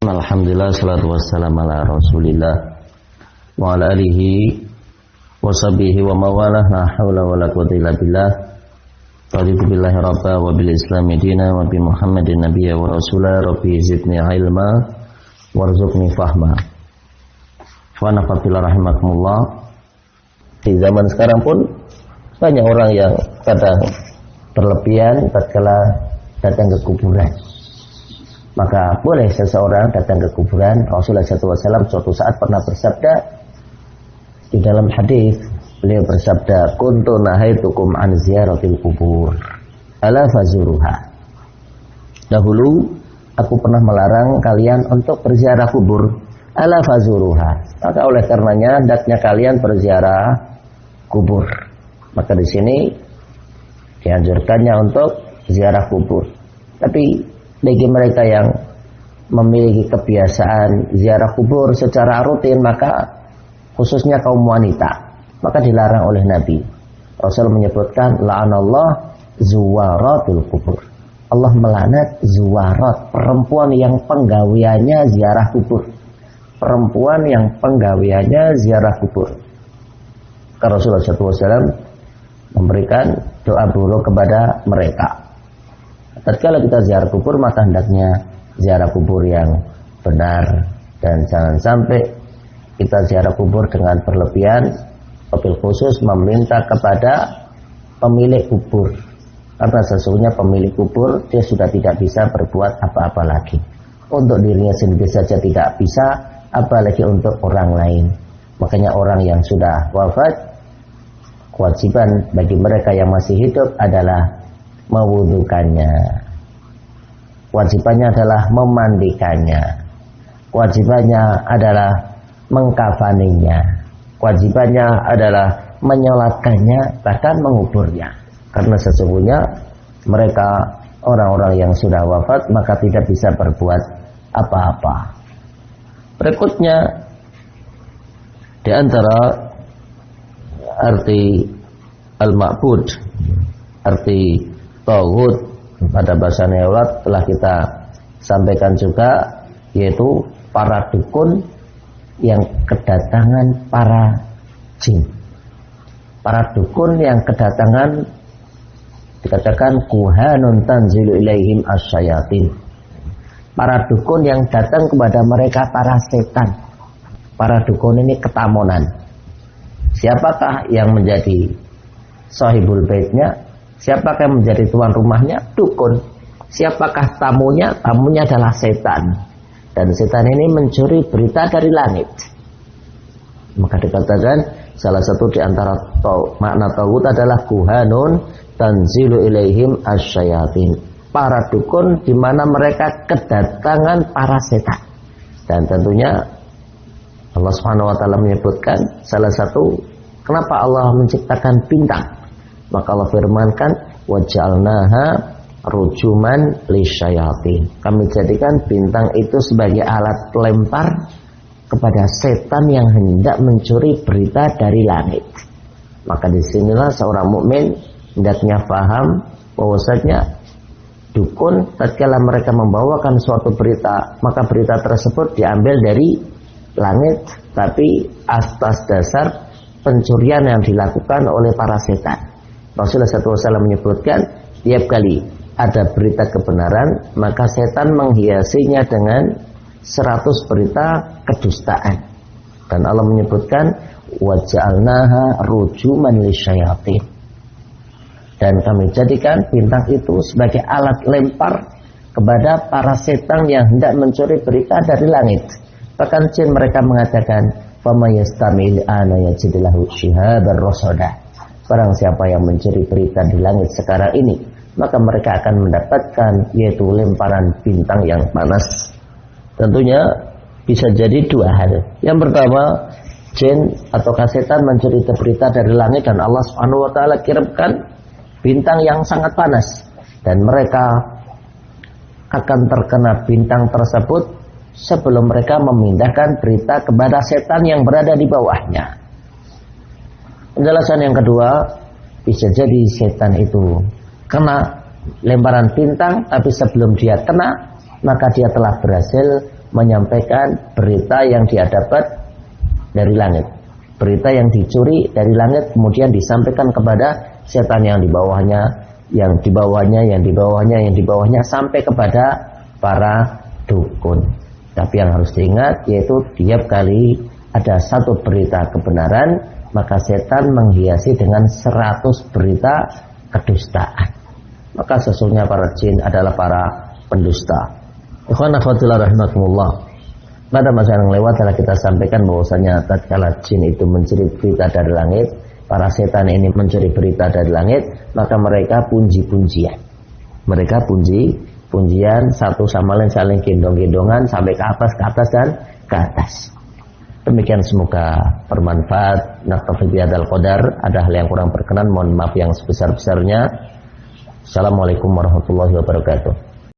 Bismillahirrahmanirrahim. Alhamdulillah, salatu wassalam ala rasulillah wa ala alihi wa sahbihi wa mawalah. La hawla wa la quwwata illa billah. Raditu billahi rabba wa bil islami dina wa bi muhammadin nabiyya wa rasulah. Rabbi zidni ilma warzuqni fahma. Wa nafa'illah rahimakumullah. Di zaman sekarang pun banyak orang yang kadang berlebihan tatkala datang ke kuburan. Maka boleh seseorang datang ke kuburan. Rasulullah SAW suatu saat pernah bersabda di dalam hadis, beliau bersabda, "Kuntu nahaitukum an ziyaratil kubur, ala fazuruha." Dahulu aku pernah melarang kalian untuk berziarah kubur, ala fazuruha. Maka oleh karenanya hendaknya kalian berziarah kubur. Maka di sini dianjurkannya untuk ziarah kubur. Tapi bagi mereka yang memiliki kebiasaan ziarah kubur secara rutin, maka khususnya kaum wanita, maka dilarang oleh Nabi. Rasul menyebutkan, la'anallah zuwaratul kubur. Allah melaknat zuwarat, perempuan yang penggaweannya ziarah kubur. Perempuan yang penggaweannya ziarah kubur. Karena Rasulullah SAW memberikan doa buruk kepada mereka. Tatkala kita ziarah kubur, maka hendaknya ziarah kubur yang benar, dan jangan sampai kita ziarah kubur dengan berlebihan, wabil khusus meminta kepada pemilik kubur, karena sesungguhnya pemilik kubur dia sudah tidak bisa berbuat apa-apa lagi. Untuk dirinya sendiri saja tidak bisa, apalagi untuk orang lain. Makanya orang yang sudah wafat, kewajiban bagi mereka yang masih hidup adalah mewudukannya. Kewajibannya adalah memandikannya. Kewajibannya adalah mengkafaninya. Kewajibannya adalah menyolatkannya, bahkan menguburnya. Karena sesungguhnya mereka orang-orang yang sudah wafat, maka tidak bisa berbuat apa-apa. Berikutnya, di antara arti al-ma'bud, arti taghut pada bahasa Arab telah kita sampaikan juga, yaitu para dukun yang kedatangan para jin. Para dukun yang kedatangan, dikatakan kuhanun tanzilu ilaihim asyayatin. Para dukun yang datang kepada mereka para setan. Para dukun ini ketamonan. Siapakah yang menjadi sahibul baitnya? Siapakah yang menjadi tuan rumahnya? Dukun. Siapakah tamunya? Tamunya adalah setan. Dan setan ini mencuri berita dari langit. Maka dikatakan salah satu di antara makna taghut adalah kuhanun tanzilu ilaihim asyayatin. Para dukun di mana mereka kedatangan para setan. Dan tentunya Allah Subhanahu wa taala menyebutkan salah satu kenapa Allah menciptakan bintang. Maka Allah firmankan, waja'alnaha rujuman lisyayatin. Kami jadikan bintang itu sebagai alat pelempar kepada setan yang hendak mencuri berita dari langit. Maka disinilah seorang mukmin hendaknya paham bahwasanya dukun tatkala mereka membawakan suatu berita, maka berita tersebut diambil dari langit, tapi atas dasar pencurian yang dilakukan oleh para setan. Rasulullah SAW menyebutkan, tiap kali ada berita kebenaran, maka setan menghiasinya dengan 100 berita kedustaan. Dan Allah menyebutkan, waja'alnaha rujuman lisyayatin. Dan kami jadikan bintang itu sebagai alat lempar kepada para setan yang hendak mencuri berita dari langit. Bahkan jin mereka mengatakan, "Fama yastamil ana yajidlahu shihabar rasada." Barang siapa yang mencuri berita di langit sekarang ini, maka mereka akan mendapatkan yaitu lemparan bintang yang panas. Tentunya bisa jadi dua hal. Yang pertama, jin atau setan mencuri berita dari langit dan Allah Subhanahu wa taala kirimkan bintang yang sangat panas, dan mereka akan terkena bintang tersebut sebelum mereka memindahkan berita kepada setan yang berada di bawahnya. Penjelasan yang kedua, bisa jadi setan itu kena lemparan bintang, tapi sebelum dia kena, maka dia telah berhasil menyampaikan berita yang dia dapat dari langit. Berita yang dicuri dari langit kemudian disampaikan kepada setan yang di bawahnya, yang di bawahnya, yang di bawahnya, yang di bawahnya sampai kepada para dukun. Tapi yang harus diingat yaitu tiap kali ada satu berita kebenaran, maka setan menghiasi dengan 100 berita kedustaan. Maka sesungguhnya para jin adalah para pendusta. Ikhwan akhwatillah rahimakumullah. Pada masa yang lewat telah kita sampaikan bahwasanya tatkala jin itu mencuri berita dari langit, para setan ini mencuri berita dari langit, maka mereka punji-punjian. Mereka punjian satu sama lain, saling gendong-gendongan sampai ke atas dan ke atas. Demikian semoga bermanfaat. Naktafi bihadzal qadar. Ada hal yang kurang berkenan, mohon maaf yang sebesar-besarnya. Assalamualaikum warahmatullahi wabarakatuh.